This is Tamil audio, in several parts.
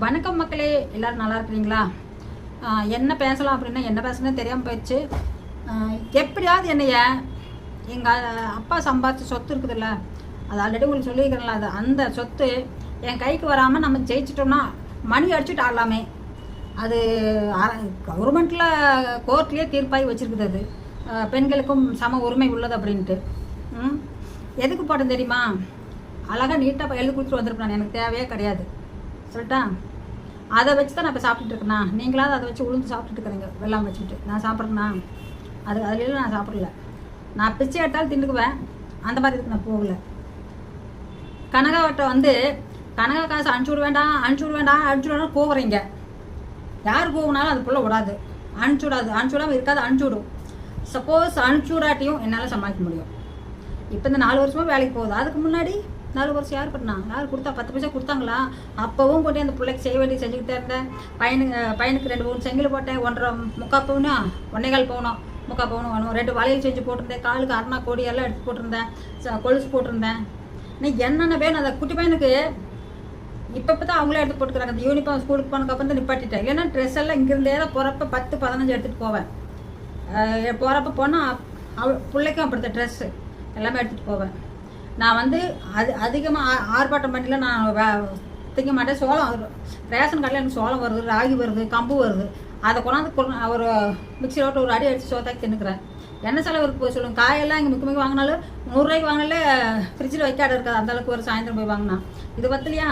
வணக்கம் மக்களே, எல்லோரும் நல்லா இருக்கிறீங்களா? என்ன பேசலாம் அப்படின்னா என்ன பேசணும்னு தெரியாமல் போயிடுச்சு. எப்படியாவது என்னைய எங்கள் அப்பா சம்பாதிச்ச சொத்து இருக்குதுல்ல, அது ஆல்ரெடி உங்களுக்கு சொல்லியிருக்கிறேன்ல, அது அந்த சொத்து என் கைக்கு வராமல் நம்ம ஜெயிச்சிட்டோம்னா மணி அடிச்சுட்டு ஆடலாமே. அது கவர்மெண்ட்டில் கோர்ட்லேயே தீர்ப்பாகி வச்சுருக்குது. அது பெண்களுக்கும் சம உரிமை உள்ளது அப்படின்ட்டு. எதுக்கு போட்டேன் தெரியுமா? அழகாக நீட்டாக எழுதி கொடுத்துட்டு வந்திருப்பேன். எனக்கு தேவையே கிடையாது சொல்லிட்டா. அதை வச்சு தான் நான் இப்போ சாப்பிட்டுட்டு இருக்கேண்ணா. நீங்களாவது அதை வச்சு உளுந்து சாப்பிட்டுட்டு இருக்கிறீங்க வெள்ளாம வச்சுக்கிட்டு. நான் சாப்பிட்றேண்ணா, அதில் நான் சாப்பிடல. நான் பிச்சை எடுத்தாலும் தின்னுக்குவேன். அந்த மாதிரி இருக்கு. நான் போகல. கனகாவட்டை கனகா காசு அனுப்பிச்சி வேண்டாம் போகிறீங்க. யார் போகணுனாலும் அது போல் விடாது. அனுப்பிச்சுடாமல் இருக்காது, அனுப்பிச்சுடும். சப்போஸ் அனுப்பிச்சுடாட்டியும் என்னால் சமாளிக்க முடியும். இப்போ இந்த 4 வருஷமாக வேலைக்கு போகுது. அதுக்கு முன்னாடி 4 வருஷம் யார் பண்ணா? யார் கொடுத்தா? 10 பைசா கொடுத்தாங்களா? அப்போவும் கொண்டு அந்த பிள்ளைக்கு செய்ய வேண்டிய செஞ்சுக்கிட்டே இருந்தேன். பையனுக்கு 2 பவுன் செங்கில் போட்டேன். 1.25 பவுனா 1.25 பவுனும் 3/4 பவுனும் வேணும். 2 வளையல் செஞ்சு போட்டிருந்தேன். காலுக்கு அரணா கோடி எல்லாம் எடுத்து போட்டிருந்தேன். கொலுசு போட்டிருந்தேன். இன்னும் என்னென்ன வேணும் அந்த குட்டி பையனுக்கு இப்போ தான் அவங்களே எடுத்து போட்டுக்கிறாங்க. அந்த யூனிஃபார்ம் ஸ்கூலுக்கு போனதுக்கப்புறம் தான் நிப்பாட்டிட்டேன். இல்லைன்னா ட்ரெஸ் எல்லாம் இங்கேருந்தே தான் போகிறப்ப 10-15 எடுத்துகிட்டு போவேன். போகிறப்ப போனால் பிள்ளைக்கும் அப்படித்த ட்ரெஸ்ஸு எல்லாமே எடுத்துகிட்டு போவேன். நான் அதிகமாக ஆர்ப்பாட்டம் பண்ணியில் நான் திங்க மாட்டேன். சோளம் ரேஷன் கார்டில் எனக்கு சோளம் வருது, ராகி வருது, கம்பு வருது. அதை கொண்டாந்து ஒரு மிக்சி ரோட்டை ஒரு அடி அடித்து சோத்தாக்கி தின்னுக்கிறேன். என்ன செலவுக்கு போய் சொல்லுங்கள். காயெல்லாம் இங்கே மிக்க வாங்கினாலும் 100 ரூபாய்க்கு வாங்கினாலே ஃப்ரிட்ஜில் வைக்காட இருக்காது. அந்தளவுக்கு ஒரு சாயந்தரம் போய் வாங்கினா இது பத்தலையா?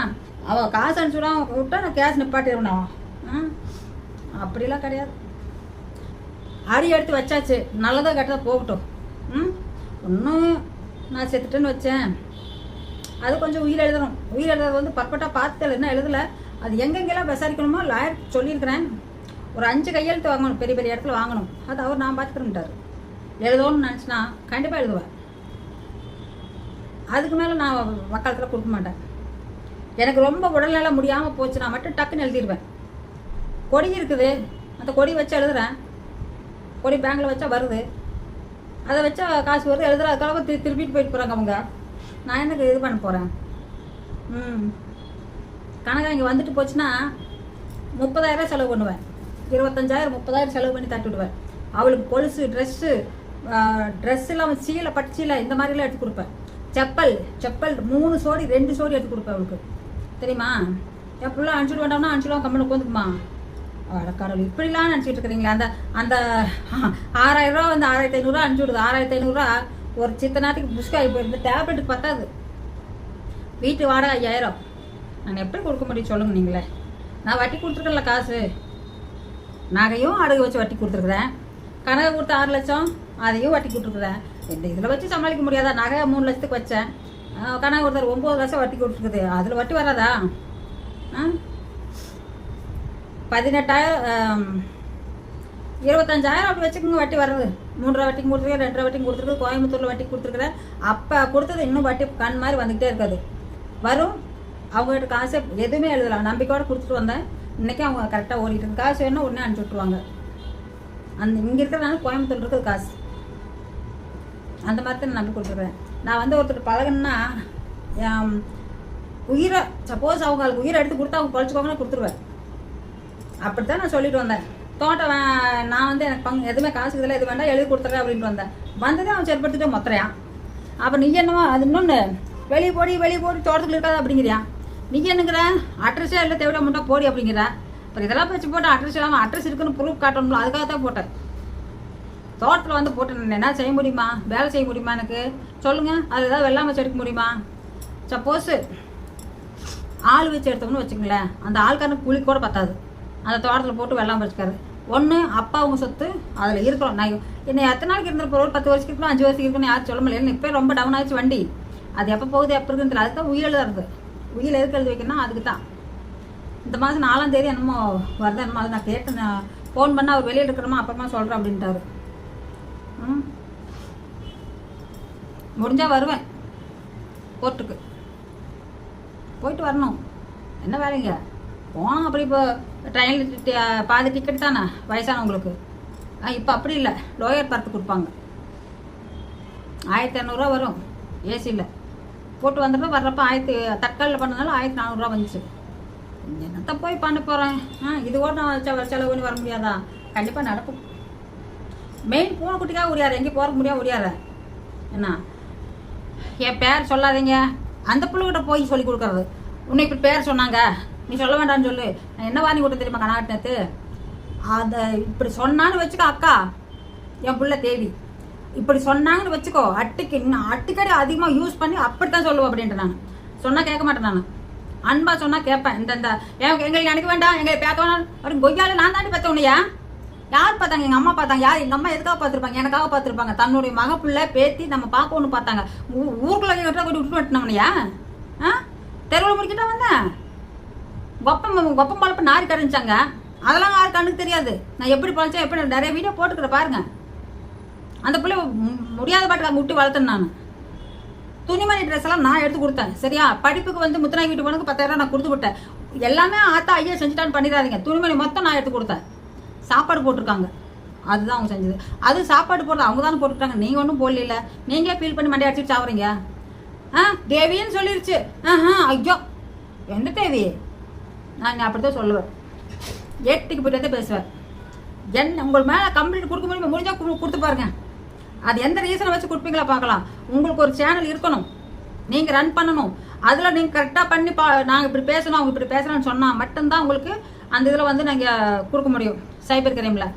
அவள் காசு அனுப்பிச்சுடாம விட்டா நான் கேஸ் நிப்பாட்டிடுவேன். அப்படிலாம் கிடையாது. அடி எடுத்து வச்சாச்சு. நல்லதாக கெட்டதாக போகட்டும். ஒன்றும் நான் செத்துட்டேன்னு வச்சேன். அது கொஞ்சம் உயிர் எழுதணும். உயிர் எழுதுறது பர்ஃபெக்டாக பார்த்து என்ன எழுதலை. அது எங்கெங்கெல்லாம் விசாரிக்கணுமோ லாயர் சொல்லியிருக்கிறேன். ஒரு 5 கையெழுத்து வாங்கணும், பெரிய பெரிய இடத்துல வாங்கணும். அது அவர் நான் பார்த்துக்கிறேன்ட்டார். எழுதணும்னு நினச்சினா கண்டிப்பாக எழுதுவேன். அதுக்கு மேலே நான் வக்காலத்தில் கொடுக்க மாட்டேன். எனக்கு ரொம்ப உடல்நலம் முடியாமல் போச்சுன்னா மட்டும் டக்குன்னு எழுதிடுவேன். கொடி இருக்குது, அந்த கொடி வச்சு எழுதுறேன். கொடி பேங்கில் வச்சா வருது, அதை வச்சா காசு வருது, எழுதுற. அதுக்காக திருப்பிட்டு போயிட்டு போகிறாங்க அவங்க. நான் எனக்கு இது பண்ண போகிறேன். கணக்கா இங்கே வந்துட்டு போச்சுன்னா 30,000 செலவு பண்ணுவேன். 25,000 30,000 செலவு பண்ணி தட்டி விடுவேன். அவளுக்கு கொலுசு, ட்ரெஸ் இல்லாமல் சீலை, பட்டு இந்த மாதிரிலாம் எடுத்து கொடுப்பேன். செப்பல் 3 சோடி 2 சோடி எடுத்து கொடுப்பேன் அவளுக்கு. தெரியுமா? என் பிள்ளை அனுப்பிச்சுட்டு வேண்டாம்னா அனுப்பிச்சுடுவான். கம்மனு உட்காந்துக்குமா? கடவுள், இப்படிலாம் நினச்சிட்டு இருக்கிறீங்களா? அந்த 6,000 ரூபா 6,500 அனுப்பிச்சி விடுது. 6,500 ஒரு சித்த நாட்டுக்கு புஷ்காகி போயிருந்த டேப்லெட்டுக்கு பத்தாது. வீட்டு வாடகை 5,000. நான் எப்படி கொடுக்க முடியும் சொல்லுங்க நீங்களே? நான் வட்டி கொடுத்துருக்கேன்ல காசு. நகையும் அடகு வச்சு வட்டி கொடுத்துருக்குறேன். கனகை கொடுத்த 6 லட்சம் அதையும் வட்டி கொடுத்துருக்குறேன். இதில் வச்சு சமாளிக்க முடியாதா? நகை 3 லட்சத்துக்கு வச்சேன். கனகை கொடுத்தாரு 9 லட்சம் வட்டி கொடுத்துருக்குது. அதில் வட்டி வராதா? 18,000 25,000 அப்படி வச்சுக்கோங்க வட்டி வர்றது. 3 வட்டிக்கு கொடுத்துருக்கேன், 2 வட்டிக்கு கொடுத்துருக்கு. கோயம்புத்தூரில் வட்டி கொடுத்துருக்குறேன். அப்போ கொடுத்தது இன்னும் வட்டி கண் மாதிரி வந்துக்கிட்டே இருக்காது. வரும். அவங்ககிட்ட காசு எதுவுமே எழுதலாம். நம்பிக்கையோடு கொடுத்துட்டு வந்தேன். இன்றைக்கி அவங்க கரெக்டாக ஓடிட்டு இருக்கு. காசு வேணும்னா உடனே அனுப்பிச்சி விட்ருவாங்க. இங்கே இருக்கிறனால கோயம்புத்தூர் இருக்குது காசு. அந்த மாதிரி தான் நான் நம்பி கொடுத்துருக்குறேன். நான் ஒருத்தர் பழகுன்னா உயிரை, சப்போஸ் அவங்களுக்கு உயிரை எடுத்து கொடுத்தா அவங்க குறைச்சிக்கோங்கன்னு கொடுத்துருவேன். அப்படித்தான் நான் சொல்லிட்டு வந்தேன். தோட்டம் நான் எனக்கு பங்கு எதுவுமே காசு இதெல்லாம் எது வேண்டாம், எழுதி கொடுத்துறேன் அப்படின்ட்டு வந்தேன். வந்ததே அவன் செயற்படுத்திட்டு மொத்தரையான். அப்போ நீ என்னவோ அது இன்னொன்று வெளியே போடி தோட்டத்தில் இருக்காது அப்படிங்கிறியா? நீ என்னங்கிற அட்ரஸே இல்லை, தேவையா முட்டா போடி அப்படிங்கிற. அப்புறம் இதெல்லாம் வச்சு போட்டு அட்ரஸ் இல்லாமல் அட்ரஸ் இருக்குன்னு ப்ரூஃப் காட்டணும்ல, அதுக்காக தான் போட்டேன். தோட்டத்தில் போட்டேன். என்ன செய்ய முடியுமா? வேலை செய்ய முடியுமா எனக்கு சொல்லுங்கள்? அது ஏதாவது வெள்ளாமை வச்சு எடுக்க முடியுமா? சப்போஸ் ஆள் வச்சு எடுத்தோம்னு வச்சுக்கங்களேன், அந்த ஆள்காரனுக்கு கூலி கூட பத்தாது. அந்த தோட்டத்தில் போட்டு வெள்ளாமை வச்சுக்காரு. ஒன்று அப்பா அவங்க சொத்து அதில் இருக்கிறோம். நான் என்னை எத்தனை நாளைக்கு இருந்திருப்போம்? ஒரு 10 வருஷத்துக்கு இருக்கணும், 5 வருஷத்துக்கு இருக்கணும், யாரும் சொல்ல முடியல. இப்போ ரொம்ப டவுன் ஆகிடுச்சு வண்டி. அது எப்போ போகுது எப்போ இருக்குன்னு அதுக்கு தான் உயிர் எழுதுறது. உயிர் எதுக்கு எழுதி வைக்கணும்னா அதுக்கு தான். இந்த மாதம் 4ஆம் தேதி என்னமோ வருது என்னமோ. அது நான் கேட்டேன். ஃபோன் பண்ணால் அவர் வெளியில் இருக்கிறோமா அப்புறமா சொல்கிறேன் அப்படின்ட்டாரு. முடிஞ்சால் வருவேன். கோர்ட்டுக்கு போயிட்டு வரணும். என்ன வேலைங்க போனோம். அப்படி இப்போ ட்ரெயினில் பாதி டிக்கெட் தானே வயசானவங்களுக்கு. இப்போ அப்படி இல்லை, லோயர் பர்த்து கொடுப்பாங்க. 1,200 வரும் ஏசியில். போட்டு வந்துட்டு வர்றப்போ தட்காலில் பண்ணதுனால 1,400 வந்துச்சு. என்னத்த போய் பண்ண போகிறேன்? இது கூட நான் செலவு பண்ணி வர முடியாதா? கண்டிப்பாக நடக்கும். மெயின் பூனைக்குட்டிக்காக உரியாரு, எங்கேயும் போக முடியாது உரியாத. என்ன என் பேர் சொல்லாதீங்க, அந்த பிள்ளைகிட்ட போய் சொல்லி கொடுக்குறது. உன்னை இப்படி பேர் சொன்னாங்க, நீ சொல்ல வேண்டாம்னு சொல்லு. நான் என்ன வாங்கி கொடுத்த தெரியுமா கனாட்டினத்து? அதை இப்படி சொன்னான்னு வச்சுக்கோ அக்கா, என் பிள்ளை தேவி இப்படி சொன்னாங்கன்னு வச்சுக்கோ, அட்டிக்கடி அதிகமாக யூஸ் பண்ணி அப்படித்தான் சொல்லுவோம் அப்படின்ட்டு. நான் சொன்னால் கேட்க மாட்டேன். நான் அன்பா சொன்னால் கேட்பேன். இந்த எங்களுக்கு எனக்கு வேண்டாம், எங்களை பேக்க வேணாம் அப்படின்னு கொய்யால நான் தாண்டி பார்த்தேன். உன்னையா யார் பார்த்தாங்க? எங்கள் அம்மா பார்த்தாங்க. யார்? எங்கள் அம்மா எதுக்காக பார்த்துருப்பாங்க? எனக்காக பார்த்துருப்பாங்க. தன்னுடைய மக பிள்ளை பேத்தி நம்ம பார்க்க ஒன்று பார்த்தாங்க. ஊருக்குள்ள கொண்டு விட்டு விட்டுனோம்னையா? தெருவில் முடிக்கிட்டா வந்தேன். கொப்பம் பழப்ப நாரி கரைஞ்சாங்க. அதெல்லாம் யாரு கண்ணுக்கு தெரியாது. நான் எப்படி பழச்சேன், எப்படி நிறைய வீடியோ போட்டுக்கிற பாருங்க. அந்த பிள்ளை முடியாத பாட்டுக்கு அங்கே விட்டு வளர்த்தேன். நான் துணிமணி ட்ரெஸ் எல்லாம் நான் எடுத்து கொடுத்தேன். சரியா? படிப்புக்கு வந்து முத்தனாகி வீட்டு பொண்ணுக்கு 10,000 நான் கொடுத்து விட்டேன். எல்லாமே ஆத்தா ஐயா செஞ்சுட்டான்னு பண்ணிடாதீங்க. துணிமணி மொத்தம் நான் எடுத்து கொடுத்தேன். சாப்பாடு போட்டிருக்காங்க, அதுதான் அவங்க செஞ்சது. அது சாப்பாடு போடுறது அவங்க தானே போட்டுருக்காங்க, நீங்கள் ஒன்றும் போடல. நீங்களே ஃபீல் பண்ணி மண்டி அடிச்சுட்டு சாவுறீங்க. தேவின்னு சொல்லிருச்சு. ஐயோ எந்த தேவி? நான் அப்படித்தான் சொல்லுவேன். ஏட்டிக்கு போயிட்டு பேசுவேன். என்ன உங்கள் மேலே கம்ப்ளீட் கொடுக்க முடியுமா? முடிஞ்சா கொடுத்து பாருங்க. அது எந்த ரீசனை வச்சு கொடுப்பீங்களா பார்க்கலாம். உங்களுக்கு ஒரு சேனல் இருக்கணும், நீங்கள் ரன் பண்ணணும். அதில் நீங்கள் கரெக்டாக பண்ணி நாங்கள் இப்படி பேசணும், அவங்க இப்படி பேசணும்னு சொன்னால் மட்டும்தான் உங்களுக்கு அந்த இதில் வந்து நாங்கள் கொடுக்க முடியும். சைபர் கிரைமில்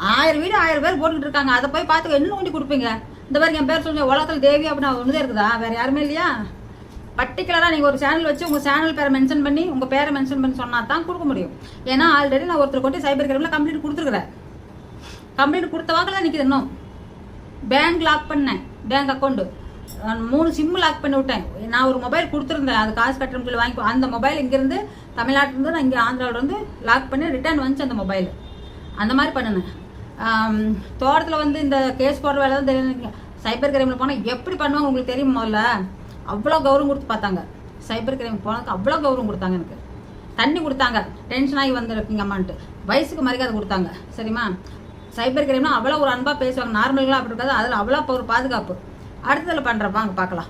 1000 வீடு 1000 பேர் போட்டுக்கிட்டு இருக்காங்க. அதை போய் பார்த்து என்ன ஒண்டி கொடுப்பீங்க? இந்த மாதிரி என் பேர் சொல்லுங்க, உலகத்தில் தேவி அப்படின்னு ஒன்றுதான் இருக்குதா? வேறு யாருமே இல்லையா? பர்டிகுலராக நீங்கள் ஒரு சேனல் வச்சு உங்கள் சேனல் பேரை மென்ஷன் பண்ணி உங்கள் பேரை மென்ஷன் பண்ணி சொன்னால் தான் கொடுக்க முடியும். ஏன்னா ஆல்ரெடி நான் ஒருத்தர் கொண்டு சைபர் கிரைமில் கம்ப்ளீட் கொடுத்துருக்குறேன். கம்ப்ளீட் கொடுத்த வாக்கில் தான் நிற்கிது. இன்னும் பேங்க் லாக் பண்ணேன், பேங்க் அக்கௌண்ட்டு 3 சிம்மு லாக் பண்ணி விட்டேன். நான் ஒரு மொபைல் கொடுத்துருந்தேன், அது காசு கட்டணும்னு சொல்லி வாங்கி. அந்த மொபைல் இங்கேருந்து தமிழ்நாட்டிலேருந்து நான் இங்கே ஆந்திராவில் வந்து லாக் பண்ணி ரிட்டர்ன் வந்துச்சு அந்த மொபைல். அந்த மாதிரி பண்ணினேன். தோட்டத்தில் வந்து இந்த கேஸ் போடுற வேலை தான் தெரியும். சைபர் கிரைமில் போனால் எப்படி பண்ணுவாங்க உங்களுக்கு தெரியும்? முதல்ல அவ்வளோ கௌரவம் கொடுத்து பார்த்தாங்க. சைபர் கிரைம் போனதுக்கு அவ்வளோ கௌரவம் கொடுத்தாங்க. எனக்கு தண்ணி கொடுத்தாங்க, டென்ஷன் ஆகி வந்துருக்கீங்க அம்மான்ட்டு. வயசுக்கு மரியாதை கொடுத்தாங்க. சரிம்மா? சைபர் கிரைம்னா அவ்வளோ ஒரு அன்பாக பேசுவாங்க. நார்மலாக அப்படி இருக்காது, அதில் அவ்வளோ ஒரு பாதுகாப்பு. அடுத்ததில் பண்ணுறப்பாங்க பார்க்கலாம்.